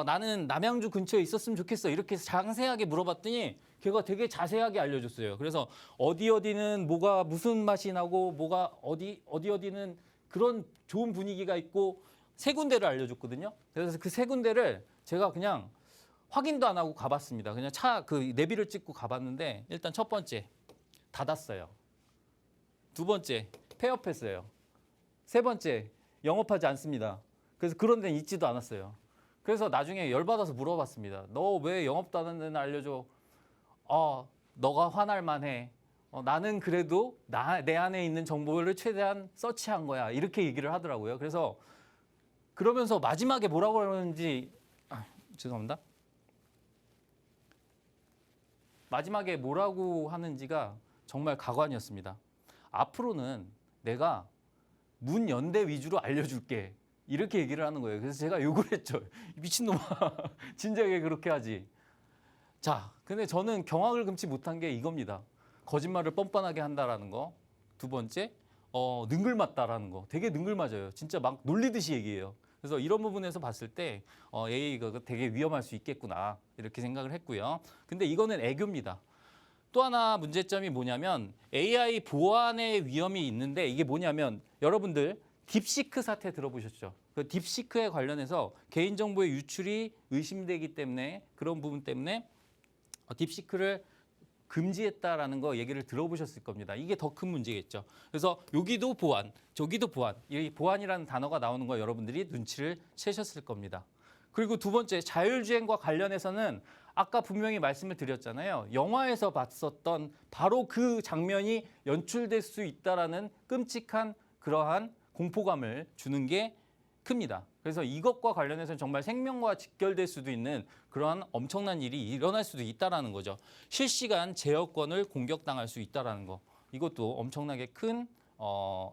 나는 남양주 근처에 있었으면 좋겠어. 이렇게 상세하게 물어봤더니 걔가 되게 자세하게 알려줬어요. 그래서 어디는 뭐가 무슨 맛이 나고 뭐가 어디는 그런 좋은 분위기가 있고 세 군데를 알려줬거든요. 그래서 그 세 군데를 제가 그냥 확인도 안 하고 가봤습니다. 그냥 그 내비를 찍고 가봤는데 일단 첫 번째 닫았어요. 두 번째 폐업했어요. 세 번째 영업하지 않습니다. 그래서 그런 데는 있지도 않았어요. 그래서 나중에 열받아서 물어봤습니다. 너 왜 영업도 안 하는 데는 알려줘? 너가 화날 만해. 나는 그래도 내 안에 있는 정보를 최대한 서치한 거야. 이렇게 얘기를 하더라고요. 그래서 그러면서 마지막에 뭐라고 그러는지 죄송합니다. 마지막에 뭐라고 하는지가 정말 가관이었습니다. 앞으로는 내가 문연대 위주로 알려줄게. 이렇게 얘기를 하는 거예요. 그래서 제가 욕을 했죠. 미친놈아. 진작에 그렇게 하지. 자, 근데 저는 경악을 금치 못한 게 이겁니다. 거짓말을 뻔뻔하게 한다라는 거. 두 번째, 능글맞다라는 거. 되게 능글맞아요. 진짜 막 놀리듯이 얘기해요. 그래서 이런 부분에서 봤을 때 AI가 되게 위험할 수 있겠구나 이렇게 생각을 했고요. 근데 이거는 애교입니다. 또 하나 문제점이 뭐냐면 AI 보안의 위험이 있는데 이게 뭐냐면 여러분들 딥시크 사태 들어보셨죠? 그 딥시크에 관련해서 개인정보의 유출이 의심되기 때문에 그런 부분 때문에 딥시크를 금지했다라는 거 얘기를 들어보셨을 겁니다. 이게 더 큰 문제겠죠. 그래서 여기도 보안, 저기도 보안. 이 보안이라는 단어가 나오는 거 여러분들이 눈치를 채셨을 겁니다. 그리고 두 번째, 자율주행과 관련해서는 아까 분명히 말씀을 드렸잖아요. 영화에서 봤었던 바로 그 장면이 연출될 수 있다라는 끔찍한 그러한 공포감을 주는 게 큽니다. 그래서 이것과 관련해서는 정말 생명과 직결될 수도 있는 그러한 엄청난 일이 일어날 수도 있다라는 거죠. 실시간 제어권을 공격당할 수 있다라는 거. 이것도 엄청나게 큰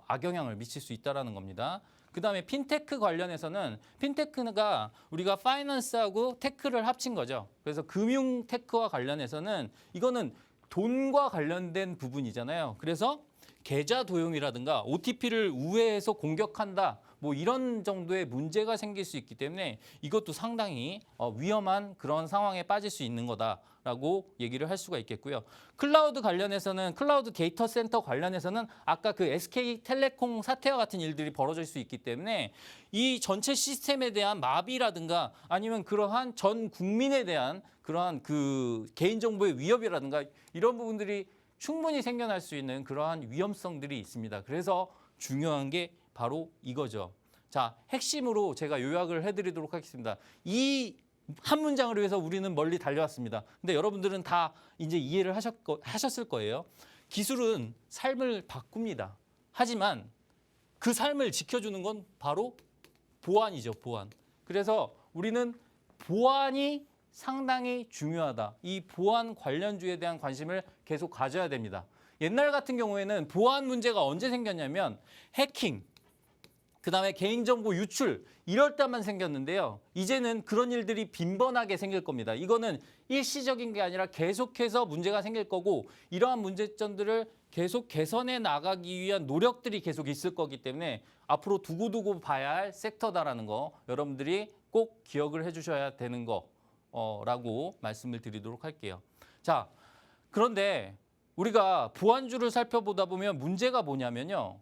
악영향을 미칠 수 있다라는 겁니다. 그다음에 핀테크 관련해서는 핀테크가 우리가 파이낸스하고 테크를 합친 거죠. 그래서 금융 테크와 관련해서는 이거는 돈과 관련된 부분이잖아요. 그래서 계좌 도용이라든가 OTP를 우회해서 공격한다. 뭐 이런 정도의 문제가 생길 수 있기 때문에 이것도 상당히 위험한 그런 상황에 빠질 수 있는 거다라고 얘기를 할 수가 있겠고요. 클라우드 관련해서는 클라우드 데이터 센터 관련해서는 아까 그 SK텔레콤 사태와 같은 일들이 벌어질 수 있기 때문에 이 전체 시스템에 대한 마비라든가 아니면 그러한 전 국민에 대한 그러한 그 개인정보의 위협이라든가 이런 부분들이 충분히 생겨날 수 있는 그러한 위험성들이 있습니다. 그래서 중요한 게 바로 이거죠. 자, 핵심으로 제가 요약을 해드리도록 하겠습니다. 이 한 문장을 위해서 우리는 멀리 달려왔습니다. 근데 여러분들은 다 이제 이해를 하셨을 거예요. 기술은 삶을 바꿉니다. 하지만 그 삶을 지켜주는 건 바로 보안이죠, 보안. 그래서 우리는 보안이 상당히 중요하다. 이 보안 관련주에 대한 관심을 계속 가져야 됩니다. 옛날 같은 경우에는 보안 문제가 언제 생겼냐면 해킹, 그다음에 개인정보 유출 이럴 때만 생겼는데요. 이제는 그런 일들이 빈번하게 생길 겁니다. 이거는 일시적인 게 아니라 계속해서 문제가 생길 거고 이러한 문제점들을 계속 개선해 나가기 위한 노력들이 계속 있을 거기 때문에 앞으로 두고두고 봐야 할 섹터다라는 거 여러분들이 꼭 기억을 해주셔야 되는 거라고 말씀을 드리도록 할게요. 자, 그런데 우리가 보안주를 살펴보다 보면 문제가 뭐냐면요.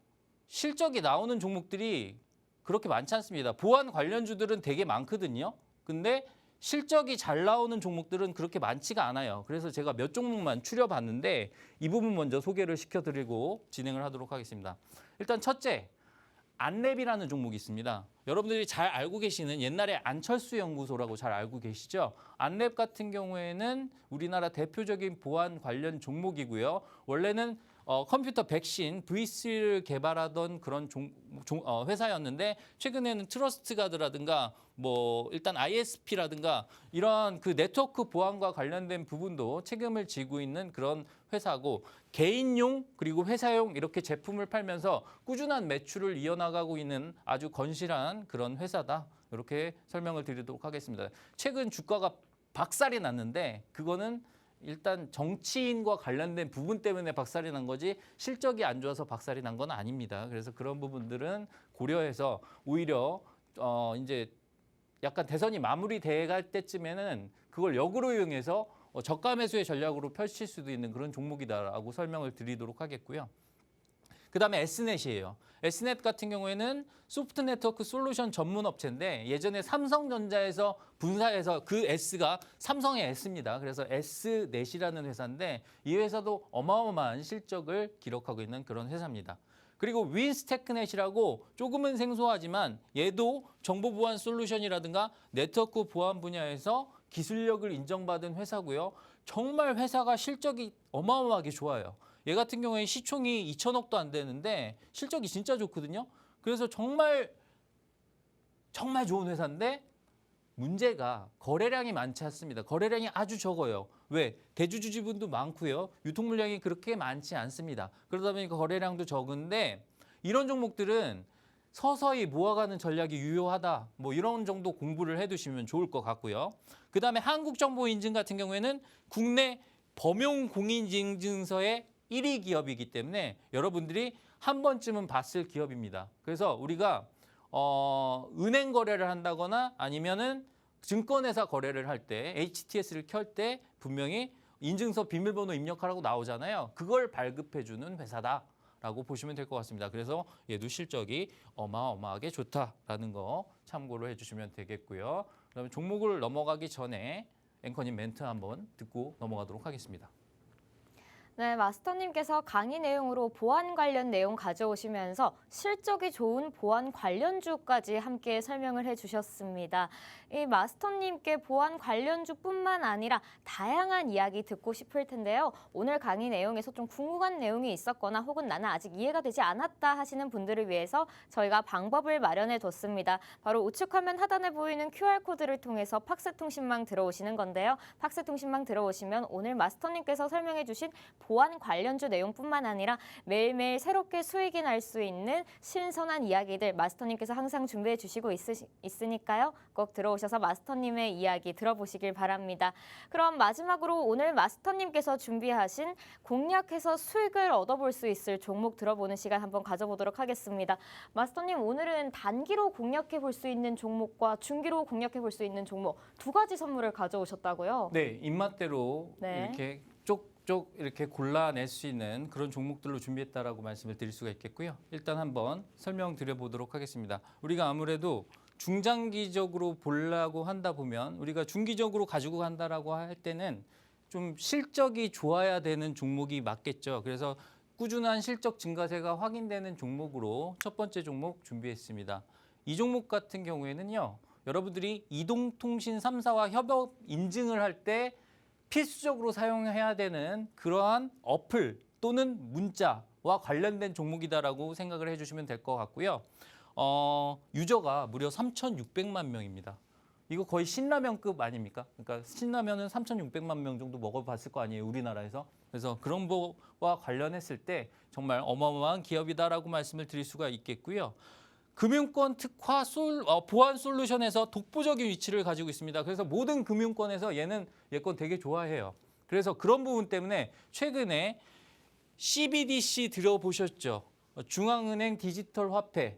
실적이 나오는 종목들이 그렇게 많지 않습니다. 보안 관련주들은 되게 많거든요. 근데 실적이 잘 나오는 종목들은 그렇게 많지가 않아요. 그래서 제가 몇 종목만 추려봤는데 이 부분 먼저 소개를 시켜드리고 진행을 하도록 하겠습니다. 일단 첫째, 안랩이라는 종목이 있습니다. 여러분들이 잘 알고 계시는 옛날에 안철수 연구소라고 잘 알고 계시죠? 안랩 같은 경우에는 우리나라 대표적인 보안 관련 종목이고요. 원래는 컴퓨터 백신 V3를 개발하던 그런 회사였는데 최근에는 트러스트가드라든가 뭐 일단 ISP라든가 이런 그 네트워크 보안과 관련된 부분도 책임을 지고 있는 그런 회사고 개인용 그리고 회사용 이렇게 제품을 팔면서 꾸준한 매출을 이어나가고 있는 아주 건실한 그런 회사다. 이렇게 설명을 드리도록 하겠습니다. 최근 주가가 박살이 났는데 그거는 일단 정치인과 관련된 부분 때문에 박살이 난 거지 실적이 안 좋아서 박살이 난 건 아닙니다. 그래서 그런 부분들은 고려해서 오히려 이제 약간 대선이 마무리돼 갈 때쯤에는 그걸 역으로 이용해서 저가 매수의 전략으로 펼칠 수도 있는 그런 종목이다라고 설명을 드리도록 하겠고요. 그다음에 S넷이에요. S넷 같은 경우에는 소프트 네트워크 솔루션 전문 업체인데 예전에 삼성전자에서 분사해서 그 S가 삼성의 S입니다. 그래서 S넷이라는 회사인데 이 회사도 어마어마한 실적을 기록하고 있는 그런 회사입니다. 그리고 윈스테크넷이라고 조금은 생소하지만 얘도 정보 보안 솔루션이라든가 네트워크 보안 분야에서 기술력을 인정받은 회사고요. 정말 회사가 실적이 어마어마하게 좋아요. 얘 같은 경우에 시총이 2천억도 안 되는데 실적이 진짜 좋거든요. 그래서 정말 좋은 회사인데 문제가 거래량이 많지 않습니다. 거래량이 아주 적어요. 왜? 대주주 지분도 많고요. 유통 물량이 그렇게 많지 않습니다. 그러다 보니까 거래량도 적은데 이런 종목들은 서서히 모아가는 전략이 유효하다. 뭐 이런 정도 공부를 해두시면 좋을 것 같고요. 그다음에 한국정보인증 같은 경우에는 국내 범용 공인인증서의 1위 기업이기 때문에 여러분들이 한 번쯤은 봤을 기업입니다. 그래서 우리가 은행 거래를 한다거나 아니면은 증권회사 거래를 할 때 HTS를 켤 때 분명히 인증서 비밀번호 입력하라고 나오잖아요. 그걸 발급해주는 회사다라고 보시면 될 것 같습니다. 그래서 얘도 실적이 어마어마하게 좋다라는 거 참고로 해주시면 되겠고요. 그다음에 종목을 넘어가기 전에 앵커님 멘트 한번 듣고 넘어가도록 하겠습니다. 네, 마스터님께서 강의 내용으로 보안 관련 내용 가져오시면서 실적이 좋은 보안 관련주까지 함께 설명을 해주셨습니다. 이 마스터님께 보안 관련주뿐만 아니라 다양한 이야기 듣고 싶을 텐데요. 오늘 강의 내용에서 좀 궁금한 내용이 있었거나 혹은 나는 아직 이해가 되지 않았다 하시는 분들을 위해서 저희가 방법을 마련해 뒀습니다. 바로 우측 화면 하단에 보이는 QR코드를 통해서 팍스통신망 들어오시는 건데요. 팍스통신망 들어오시면 오늘 마스터님께서 설명해 주신 보안 관련주 내용뿐만 아니라 매일매일 새롭게 수익이 날 수 있는 신선한 이야기들 마스터님께서 항상 준비해 주시고 있으니까요. 꼭 들어오셔서 마스터님의 이야기 들어보시길 바랍니다. 그럼 마지막으로 오늘 마스터님께서 준비하신 공략해서 수익을 얻어볼 수 있을 종목 들어보는 시간 한번 가져보도록 하겠습니다. 마스터님, 오늘은 단기로 공략해 볼 수 있는 종목과 중기로 공략해 볼 수 있는 종목 두 가지 선물을 가져오셨다고요? 네, 입맛대로 네. 이렇게 쪽쪽 이렇게 골라낼 수 있는 그런 종목들로 준비했다라고 말씀을 드릴 수가 있겠고요. 일단 한번 설명드려 보도록 하겠습니다. 우리가 아무래도 중장기적으로 보려고 한다 보면 우리가 중기적으로 가지고 간다라고 할 때는 좀 실적이 좋아야 되는 종목이 맞겠죠. 그래서 꾸준한 실적 증가세가 확인되는 종목으로 첫 번째 종목 준비했습니다. 이 종목 같은 경우에는요. 여러분들이 이동통신 3사와 협업 인증을 할 때 필수적으로 사용해야 되는 그러한 어플 또는 문자와 관련된 종목이다라고 생각을 해주시면 될 것 같고요. 유저가 무려 3,600만 명입니다. 이거 거의 신라면급 아닙니까? 그러니까 신라면은 3,600만 명 정도 먹어봤을 거 아니에요, 우리나라에서. 그래서 그런 거와 관련했을 때 정말 어마어마한 기업이다라고 말씀을 드릴 수가 있겠고요. 금융권 특화 보안 솔루션에서 독보적인 위치를 가지고 있습니다. 그래서 모든 금융권에서 얘 건 되게 좋아해요. 그래서 그런 부분 때문에 최근에 CBDC 들어보셨죠? 중앙은행 디지털 화폐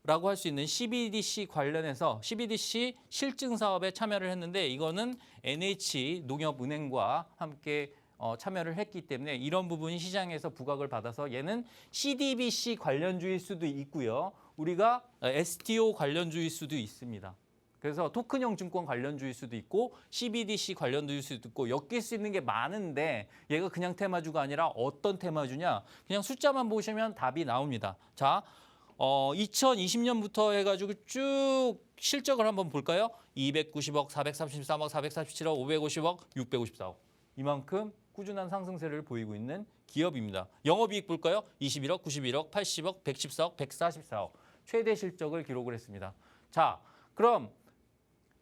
라고 할 수 있는 CBDC 관련해서 CBDC 실증 사업에 참여를 했는데 이거는 NH농협은행과 함께 참여를 했기 때문에 이런 부분이 시장에서 부각을 받아서 얘는 CDBC 관련주일 수도 있고요. 우리가 STO 관련주일 수도 있습니다. 그래서 토큰형 증권 관련주일 수도 있고 CBDC 관련주일 수도 있고 엮일 수 있는 게 많은데 얘가 그냥 테마주가 아니라 어떤 테마주냐? 그냥 숫자만 보시면 답이 나옵니다. 자, 2020년부터 해가지고 쭉 실적을 한번 볼까요? 290억, 433억, 447억, 550억, 654억. 이만큼 꾸준한 상승세를 보이고 있는 기업입니다. 영업이익 볼까요? 21억, 91억, 80억, 114억, 144억. 최대 실적을 기록을 했습니다. 자, 그럼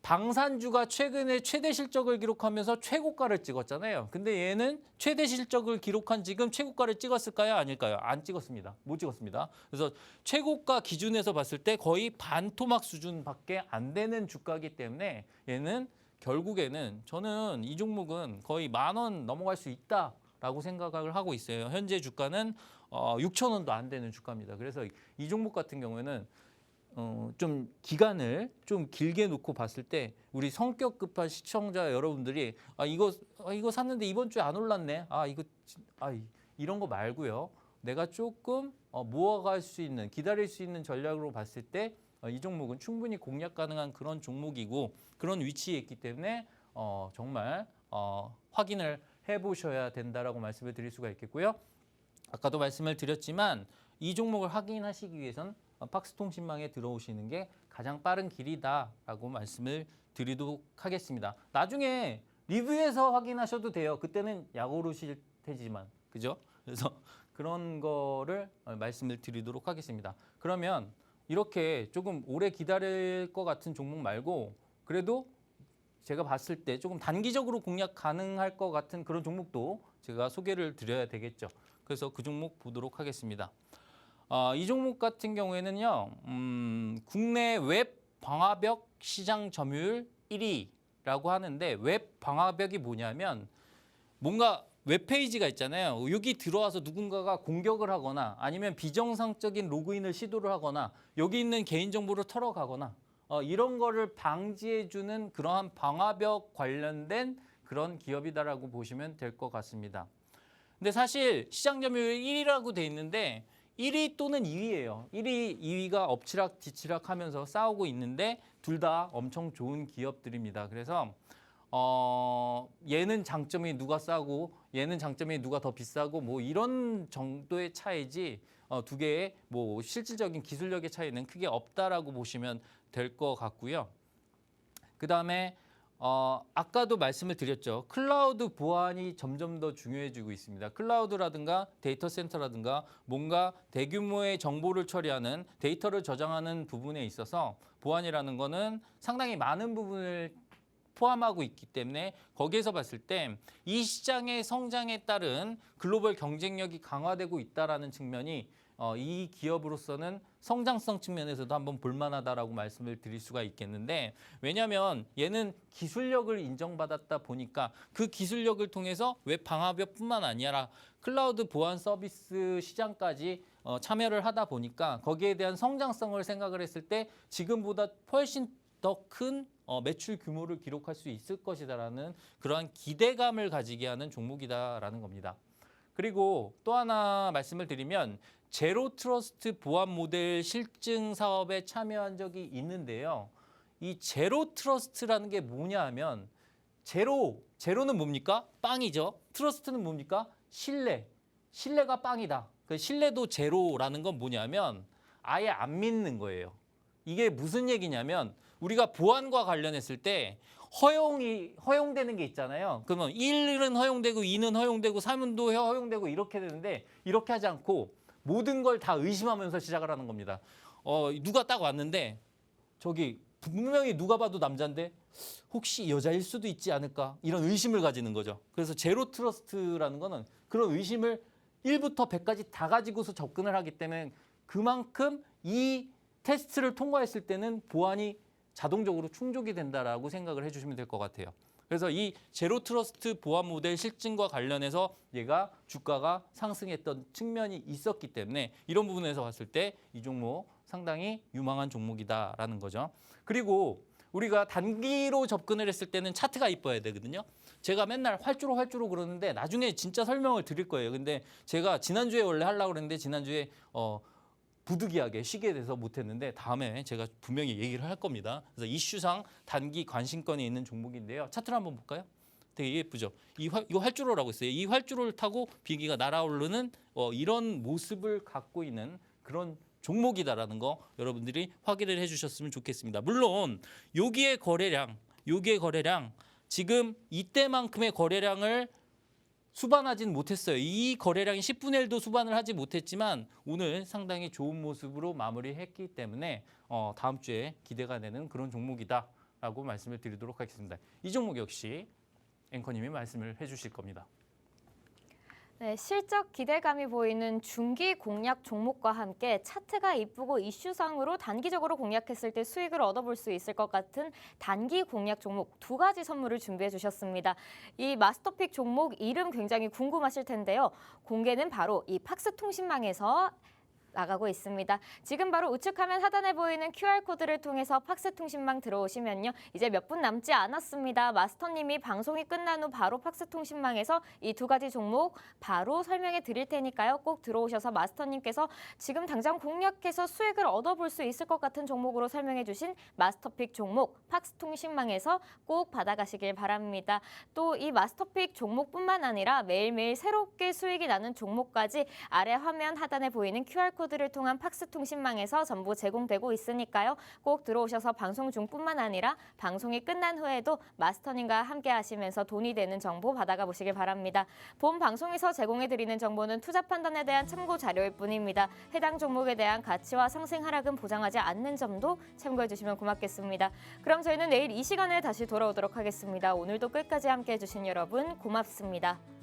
방산주가 최근에 최대 실적을 기록하면서 최고가를 찍었잖아요. 근데 얘는 최대 실적을 기록한 지금 최고가를 찍었을까요? 아닐까요? 안 찍었습니다. 못 찍었습니다. 그래서 최고가 기준에서 봤을 때 거의 반토막 수준밖에 안 되는 주가이기 때문에 얘는 결국에는 저는 이 종목은 거의 10,000원 넘어갈 수 있다라고 생각을 하고 있어요. 현재 주가는 6,000원도 안 되는 주가입니다. 그래서 이 종목 같은 경우에는 좀 기간을 좀 길게 놓고 봤을 때 우리 성격 급한 시청자 여러분들이 이거 샀는데 이번 주에 안 올랐네. 이런 거 말고요. 내가 조금 모아갈 수 있는 기다릴 수 있는 전략으로 봤을 때 이 종목은 충분히 공략 가능한 그런 종목이고 그런 위치에 있기 때문에 정말 확인을 해보셔야 된다라고 말씀을 드릴 수가 있겠고요. 아까도 말씀을 드렸지만 이 종목을 확인하시기 위해선 팍스통신망에 들어오시는 게 가장 빠른 길이다라고 말씀을 드리도록 하겠습니다. 나중에 리뷰에서 확인하셔도 돼요. 그때는 약 오르실 테지만, 그죠? 그래서 그런 거를 말씀을 드리도록 하겠습니다. 그러면 이렇게 조금 오래 기다릴 것 같은 종목 말고 그래도 제가 봤을 때 조금 단기적으로 공략 가능할 것 같은 그런 종목도 제가 소개를 드려야 되겠죠. 그래서 그 종목 보도록 하겠습니다. 이 종목 같은 경우에는요, 국내 웹 방화벽 시장 점유율 1위라고 하는데 웹 방화벽이 뭐냐면 뭔가 웹페이지가 있잖아요. 여기 들어와서 누군가가 공격을 하거나 아니면 비정상적인 로그인을 시도를 하거나 여기 있는 개인정보를 털어가거나 이런 거를 방지해주는 그러한 방화벽 관련된 그런 기업이다라고 보시면 될 것 같습니다. 근데 사실 시장 점유율 1위라고 돼 있는데 1위 또는 2위예요. 1위, 2위가 엎치락 뒤치락 하면서 싸우고 있는데 둘 다 엄청 좋은 기업들입니다. 그래서 얘는 장점이 누가 싸고 얘는 장점이 누가 더 비싸고 뭐 이런 정도의 차이지 두 개의 뭐 실질적인 기술력의 차이는 크게 없다라고 보시면 될 것 같고요. 그다음에 아까도 말씀을 드렸죠. 클라우드 보안이 점점 더 중요해지고 있습니다. 클라우드라든가 데이터 센터라든가 뭔가 대규모의 정보를 처리하는 데이터를 저장하는 부분에 있어서 보안이라는 거는 상당히 많은 부분을 포함하고 있기 때문에 거기에서 봤을 때 이 시장의 성장에 따른 글로벌 경쟁력이 강화되고 있다는 측면이 이 기업으로서는 성장성 측면에서도 한번 볼만하다라고 말씀을 드릴 수가 있겠는데 왜냐하면 얘는 기술력을 인정받았다 보니까 그 기술력을 통해서 웹 방화벽뿐만 아니라 클라우드 보안 서비스 시장까지 참여를 하다 보니까 거기에 대한 성장성을 생각을 했을 때 지금보다 훨씬 더 큰 매출 규모를 기록할 수 있을 것이다라는 그러한 기대감을 가지게 하는 종목이다라는 겁니다. 그리고 또 하나 말씀을 드리면 제로 트러스트 보안 모델 실증 사업에 참여한 적이 있는데요. 이 제로 트러스트라는 게 뭐냐 하면 제로는 뭡니까? 빵이죠. 트러스트는 뭡니까? 신뢰가 빵이다. 그 신뢰도 제로라는 건 뭐냐면 아예 안 믿는 거예요. 이게 무슨 얘기냐면 우리가 보안과 관련했을 때 허용되는 게 있잖아요. 그러면 1은 허용되고 2는 허용되고 3은 또 허용되고 이렇게 되는데 이렇게 하지 않고 모든 걸 다 의심하면서 시작을 하는 겁니다. 누가 딱 왔는데 저기 분명히 누가 봐도 남자인데 혹시 여자일 수도 있지 않을까 이런 의심을 가지는 거죠. 그래서 제로 트러스트라는 거는 그런 의심을 1부터 100까지 다 가지고서 접근을 하기 때문에 그만큼 이 테스트를 통과했을 때는 보안이 자동적으로 충족이 된다라고 생각을 해주시면 될 것 같아요. 그래서 이 제로 트러스트 보안 모델 실증과 관련해서 얘가 주가가 상승했던 측면이 있었기 때문에 이런 부분에서 봤을 때 이 종목 상당히 유망한 종목이다라는 거죠. 그리고 우리가 단기로 접근을 했을 때는 차트가 이뻐야 되거든요. 제가 맨날 활주로 그러는데 나중에 진짜 설명을 드릴 거예요. 근데 제가 지난주에 원래 하려고 그랬는데 지난주에 부득이하게 쉬게 돼서 못했는데 다음에 제가 분명히 얘기를 할 겁니다. 그래서 이슈상 단기 관심권이 있는 종목인데요. 차트를 한번 볼까요? 되게 예쁘죠. 이거 활주로라고 있어요. 이 활주로를 타고 비행기가 날아오르는 이런 모습을 갖고 있는 그런 종목이다라는 거 여러분들이 확인을 해주셨으면 좋겠습니다. 물론 여기의 거래량 지금 이때만큼의 거래량을 수반하진 못했어요. 이 거래량이 10분의 1도 수반을 하지 못했지만 오늘 상당히 좋은 모습으로 마무리했기 때문에 다음 주에 기대가 되는 그런 종목이다라고 말씀을 드리도록 하겠습니다. 이 종목 역시 앵커님이 말씀을 해주실 겁니다. 네, 실적 기대감이 보이는 중기 공략 종목과 함께 차트가 이쁘고 이슈상으로 단기적으로 공략했을 때 수익을 얻어볼 수 있을 것 같은 단기 공략 종목 두 가지 선물을 준비해 주셨습니다. 이 마스터픽 종목 이름 굉장히 궁금하실 텐데요. 공개는 바로 이 팍스통신망에서 나가고 있습니다. 지금 바로 우측 화면 하단에 보이는 QR코드를 통해서 팍스통신망 들어오시면요. 이제 몇 분 남지 않았습니다. 마스터님이 방송이 끝난 후 바로 팍스통신망에서 이 두 가지 종목 바로 설명해 드릴 테니까요. 꼭 들어오셔서 마스터님께서 지금 당장 공략해서 수익을 얻어볼 수 있을 것 같은 종목으로 설명해 주신 마스터픽 종목 팍스통신망에서 꼭 받아가시길 바랍니다. 또 이 마스터픽 종목뿐만 아니라 매일매일 새롭게 수익이 나는 종목까지 아래 화면 하단에 보이는 QR코드 를 통한 팍스통신망에서 전부 제공되고 있으니까요. 꼭 들어오셔서 방송 중뿐만 아니라 방송이 끝난 후에도 마스터님과 함께 하시면서 돈이 되는 정보 받아가 보시길 바랍니다. 본 방송에서 제공해드리는 정보는 투자 판단에 대한 참고 자료일 뿐입니다. 해당 종목에 대한 가치와 상승 하락은 보장하지 않는 점도 참고해 주시면 고맙겠습니다. 그럼 저희는 내일 이 시간에 다시 돌아오도록 하겠습니다. 오늘도 끝까지 함께 해주신 여러분 고맙습니다.